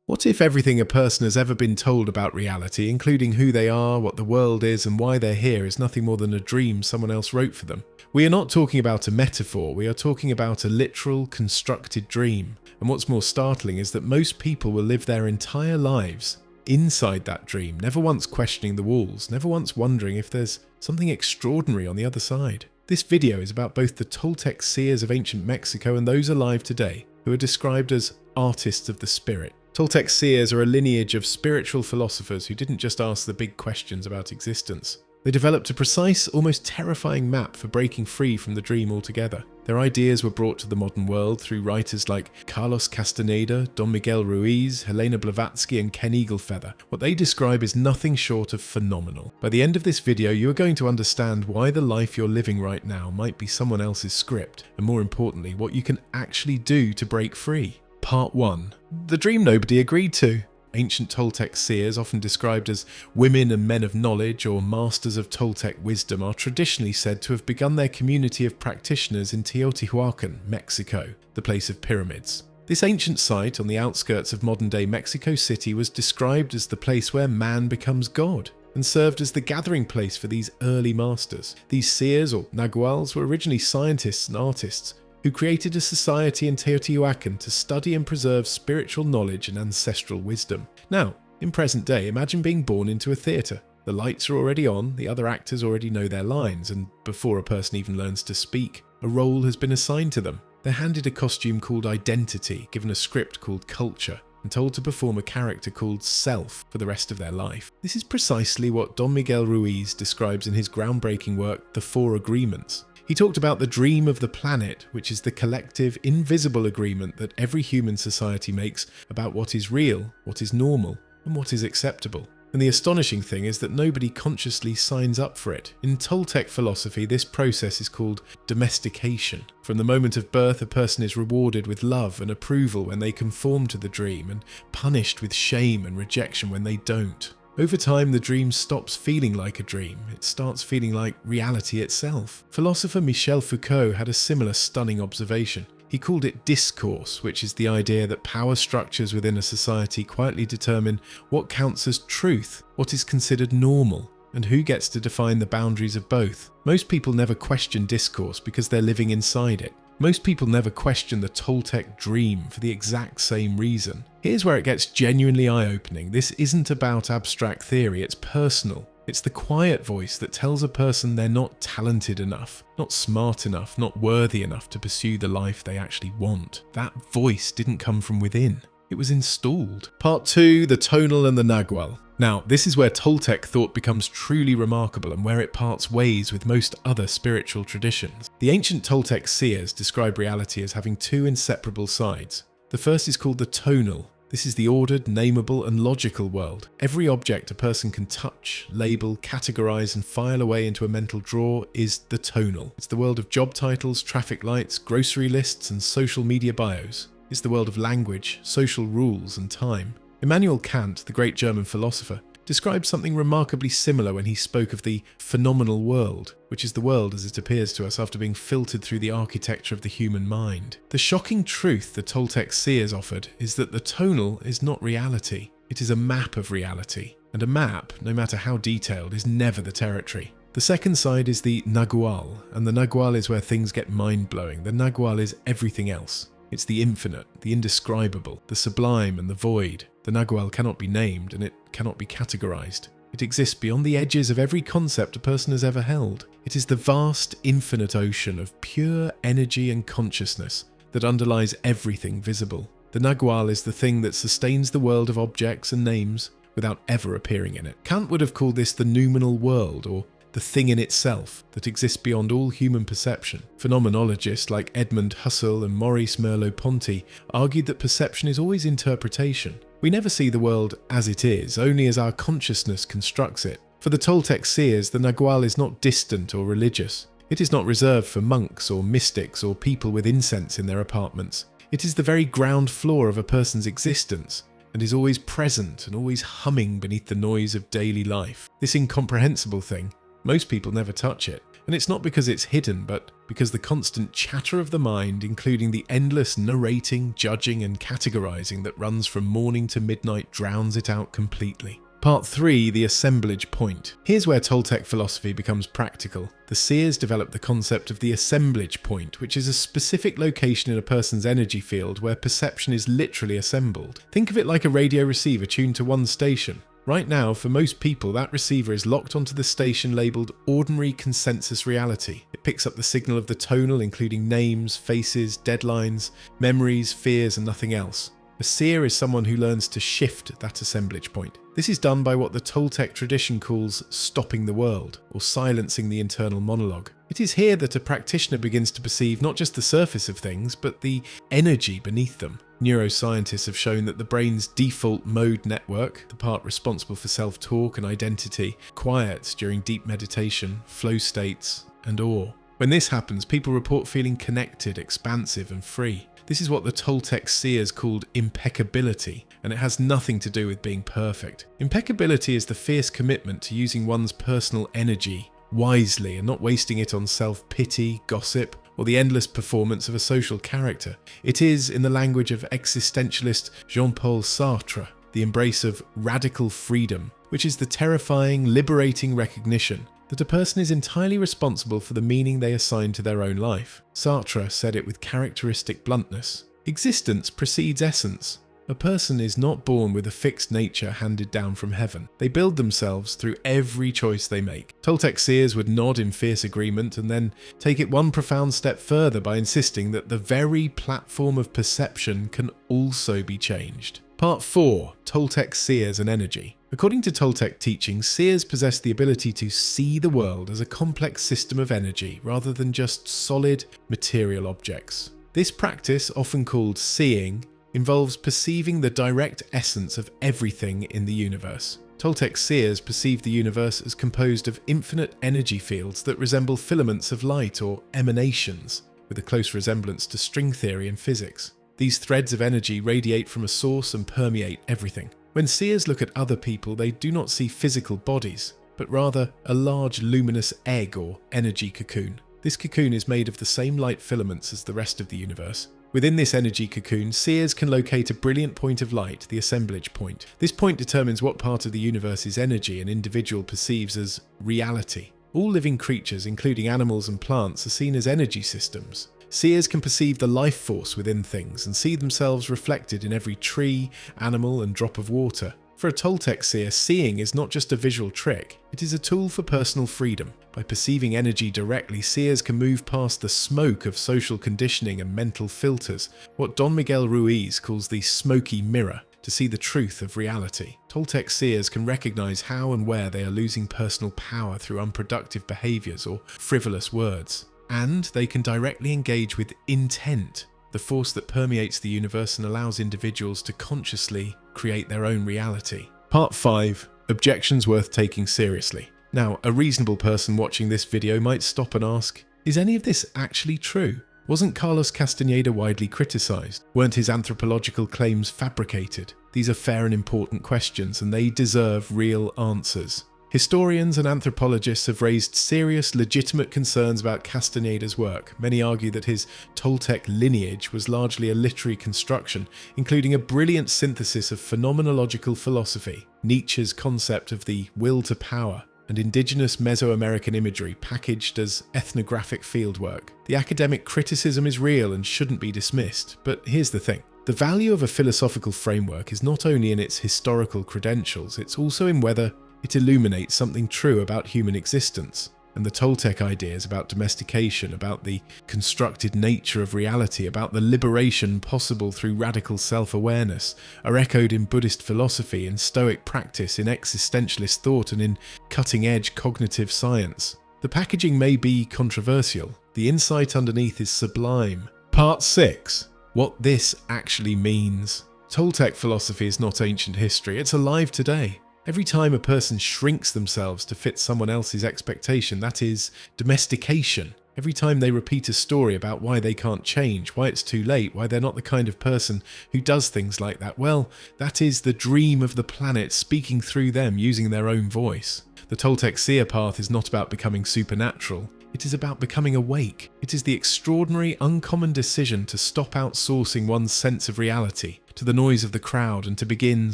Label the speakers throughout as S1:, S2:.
S1: What if everything a person has ever been told about reality, including who they are, what the world is, and why they're here, is nothing more than a dream someone else wrote for them? We are not talking about a metaphor, we are talking about a literal, constructed dream. And what's more startling is that most people will live their entire lives inside that dream, never once questioning the walls, never once wondering if there's something extraordinary on the other side. This video is about both the Toltec Seers of ancient Mexico and those alive today, who are described as artists of the spirit. Toltec Seers are a lineage of spiritual philosophers who didn't just ask the big questions about existence. They developed a precise, almost terrifying map for breaking free from the dream altogether. Their ideas were brought to the modern world through writers like Carlos Castaneda, Don Miguel Ruiz, Helena Blavatsky and Ken Eaglefeather. What they describe is nothing short of phenomenal. By the end of this video, you are going to understand why the life you're living right now might be someone else's script, and more importantly, what you can actually do to break free. Part 1. The dream nobody agreed to. Ancient Toltec seers, often described as women and men of knowledge or masters of Toltec wisdom, are traditionally said to have begun their community of practitioners in Teotihuacan, Mexico, the place of pyramids. This ancient site on the outskirts of modern-day Mexico City was described as the place where man becomes God, and served as the gathering place for these early masters. These seers, or Naguals, were originally scientists and artists who created a society in Teotihuacan to study and preserve spiritual knowledge and ancestral wisdom. Now, in present day, imagine being born into a theatre. The lights are already on, the other actors already know their lines, and before a person even learns to speak, a role has been assigned to them. They're handed a costume called identity, given a script called culture, and told to perform a character called self for the rest of their life. This is precisely what Don Miguel Ruiz describes in his groundbreaking work, The Four Agreements. He talked about the dream of the planet, which is the collective, invisible agreement that every human society makes about what is real, what is normal, and what is acceptable. And the astonishing thing is that nobody consciously signs up for it. In Toltec philosophy, this process is called domestication. From the moment of birth, a person is rewarded with love and approval when they conform to the dream, and punished with shame and rejection when they don't. Over time, the dream stops feeling like a dream. It starts feeling like reality itself. Philosopher Michel Foucault had a similar stunning observation. He called it discourse, which is the idea that power structures within a society quietly determine what counts as truth, what is considered normal, and who gets to define the boundaries of both. Most people never question discourse because they're living inside it. Most people never question the Toltec dream for the exact same reason. Here's where it gets genuinely eye-opening. This isn't about abstract theory, it's personal. It's the quiet voice that tells a person they're not talented enough, not smart enough, not worthy enough to pursue the life they actually want. That voice didn't come from within. It was installed. Part 2, the Tonal and the Nagual. Now, this is where Toltec thought becomes truly remarkable and where it parts ways with most other spiritual traditions. The ancient Toltec seers describe reality as having two inseparable sides. The first is called the tonal. This is the ordered, nameable, and logical world. Every object a person can touch, label, categorize, and file away into a mental drawer is the tonal. It's the world of job titles, traffic lights, grocery lists, and social media bios. It's the world of language, social rules, and time. Immanuel Kant, the great German philosopher, described something remarkably similar when he spoke of the phenomenal world, which is the world as it appears to us after being filtered through the architecture of the human mind. The shocking truth the Toltec seers offered is that the tonal is not reality. It is a map of reality, and a map, no matter how detailed, is never the territory. The second side is the Nagual, and the Nagual is where things get mind-blowing. The Nagual is everything else. It's the infinite, the indescribable, the sublime and the void. The Nagual cannot be named and it cannot be categorized. It exists beyond the edges of every concept a person has ever held. It is the vast, infinite ocean of pure energy and consciousness that underlies everything visible. The Nagual is the thing that sustains the world of objects and names without ever appearing in it. Kant would have called this the noumenal world, or the thing in itself that exists beyond all human perception. Phenomenologists like Edmund Husserl and Maurice Merleau-Ponty argued that perception is always interpretation. We never see the world as it is, only as our consciousness constructs it. For the Toltec seers, the Nagual is not distant or religious. It is not reserved for monks or mystics or people with incense in their apartments. It is the very ground floor of a person's existence, and is always present and always humming beneath the noise of daily life. This incomprehensible thing, most people never touch it, and it's not because it's hidden, but because the constant chatter of the mind, including the endless narrating, judging and categorizing that runs from morning to midnight, drowns it out completely. Part 3, the Assemblage Point. Here's where Toltec philosophy becomes practical. The Seers developed the concept of the Assemblage Point, which is a specific location in a person's energy field where perception is literally assembled. Think of it like a radio receiver tuned to one station. Right now, for most people, that receiver is locked onto the station labelled Ordinary Consensus Reality. It picks up the signal of the tonal, including names, faces, deadlines, memories, fears, and nothing else. A seer is someone who learns to shift that assemblage point. This is done by what the Toltec tradition calls stopping the world, or silencing the internal monologue. It is here that a practitioner begins to perceive not just the surface of things, but the energy beneath them. Neuroscientists have shown that the brain's default mode network, the part responsible for self-talk and identity, quiets during deep meditation, flow states, and awe. When this happens, people report feeling connected, expansive, and free. This is what the Toltec Seers called impeccability, and it has nothing to do with being perfect. Impeccability is the fierce commitment to using one's personal energy wisely and not wasting it on self-pity, gossip, or the endless performance of a social character. It is, in the language of existentialist Jean-Paul Sartre, the embrace of radical freedom, which is the terrifying, liberating recognition that a person is entirely responsible for the meaning they assign to their own life. Sartre said it with characteristic bluntness. Existence precedes essence. A person is not born with a fixed nature handed down from heaven. They build themselves through every choice they make. Toltec Seers would nod in fierce agreement and then take it one profound step further by insisting that the very platform of perception can also be changed. Part 4. Toltec Seers and Energy. According to Toltec teachings, seers possess the ability to see the world as a complex system of energy rather than just solid, material objects. This practice, often called seeing, involves perceiving the direct essence of everything in the universe. Toltec seers perceive the universe as composed of infinite energy fields that resemble filaments of light or emanations, with a close resemblance to string theory and physics. These threads of energy radiate from a source and permeate everything. When seers look at other people, they do not see physical bodies, but rather a large luminous egg or energy cocoon. This cocoon is made of the same light filaments as the rest of the universe. Within this energy cocoon, seers can locate a brilliant point of light, the assemblage point. This point determines what part of the universe's energy an individual perceives as reality. All living creatures, including animals and plants, are seen as energy systems. Seers can perceive the life force within things and see themselves reflected in every tree, animal, and drop of water. For a Toltec seer, seeing is not just a visual trick, it is a tool for personal freedom. By perceiving energy directly, seers can move past the smoke of social conditioning and mental filters, what Don Miguel Ruiz calls the smoky mirror, to see the truth of reality. Toltec seers can recognize how and where they are losing personal power through unproductive behaviors or frivolous words. And they can directly engage with intent, the force that permeates the universe and allows individuals to consciously create their own reality. Part 5. Objections worth taking seriously. Now, a reasonable person watching this video might stop and ask, is any of this actually true? Wasn't Carlos Castaneda widely criticised? Weren't his anthropological claims fabricated? These are fair and important questions, and they deserve real answers. Historians and anthropologists have raised serious, legitimate concerns about Castaneda's work. Many argue that his Toltec lineage was largely a literary construction, including a brilliant synthesis of phenomenological philosophy, Nietzsche's concept of the will to power, and indigenous Mesoamerican imagery packaged as ethnographic fieldwork. The academic criticism is real and shouldn't be dismissed, but here's the thing. The value of a philosophical framework is not only in its historical credentials, it's also in whether it illuminates something true about human existence. And the Toltec ideas about domestication, about the constructed nature of reality, about the liberation possible through radical self-awareness, are echoed in Buddhist philosophy, in Stoic practice, in existentialist thought, and in cutting-edge cognitive science. The packaging may be controversial. The insight underneath is sublime. Part 6. What this actually means. Toltec philosophy is not ancient history, it's alive today. Every time a person shrinks themselves to fit someone else's expectation, that is domestication. Every time they repeat a story about why they can't change, why it's too late, why they're not the kind of person who does things like that, well, that is the dream of the planet speaking through them using their own voice. The Toltec seer path is not about becoming supernatural. It is about becoming awake. It is the extraordinary, uncommon decision to stop outsourcing one's sense of reality to the noise of the crowd and to begin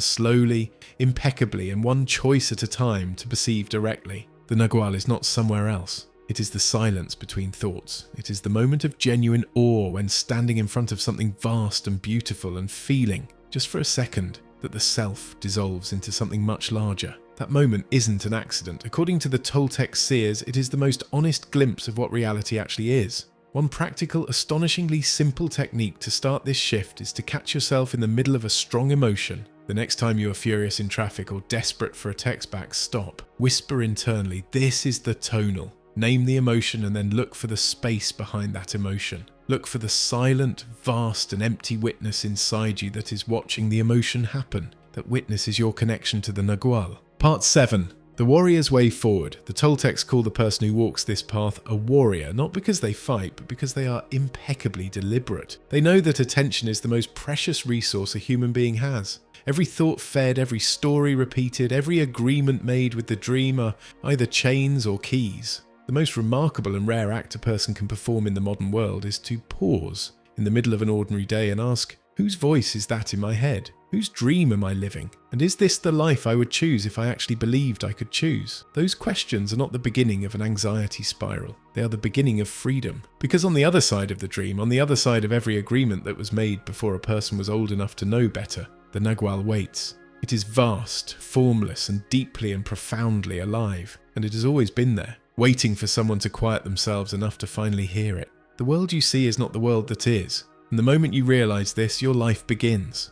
S1: slowly, impeccably, and one choice at a time to perceive directly. The Nagual is not somewhere else. It is the silence between thoughts. It is the moment of genuine awe when standing in front of something vast and beautiful and feeling, just for a second, that the self dissolves into something much larger. That moment isn't an accident. According to the Toltec Seers, it is the most honest glimpse of what reality actually is. One practical, astonishingly simple technique to start this shift is to catch yourself in the middle of a strong emotion. The next time you are furious in traffic or desperate for a text back, stop. Whisper internally, "This is the tonal." Name the emotion and then look for the space behind that emotion. Look for the silent, vast and empty witness inside you that is watching the emotion happen. That witness is your connection to the Nagual. Part 7. The warrior's way forward. The Toltecs call the person who walks this path a warrior, not because they fight, but because they are impeccably deliberate. They know that attention is the most precious resource a human being has. Every thought fed, every story repeated, every agreement made with the dream are either chains or keys. The most remarkable and rare act a person can perform in the modern world is to pause in the middle of an ordinary day and ask, whose voice is that in my head? Whose dream am I living? And is this the life I would choose if I actually believed I could choose? Those questions are not the beginning of an anxiety spiral. They are the beginning of freedom. Because on the other side of the dream, on the other side of every agreement that was made before a person was old enough to know better, the Nagual waits. It is vast, formless, and deeply and profoundly alive. And it has always been there, waiting for someone to quiet themselves enough to finally hear it. The world you see is not the world that is. And the moment you realize this, your life begins.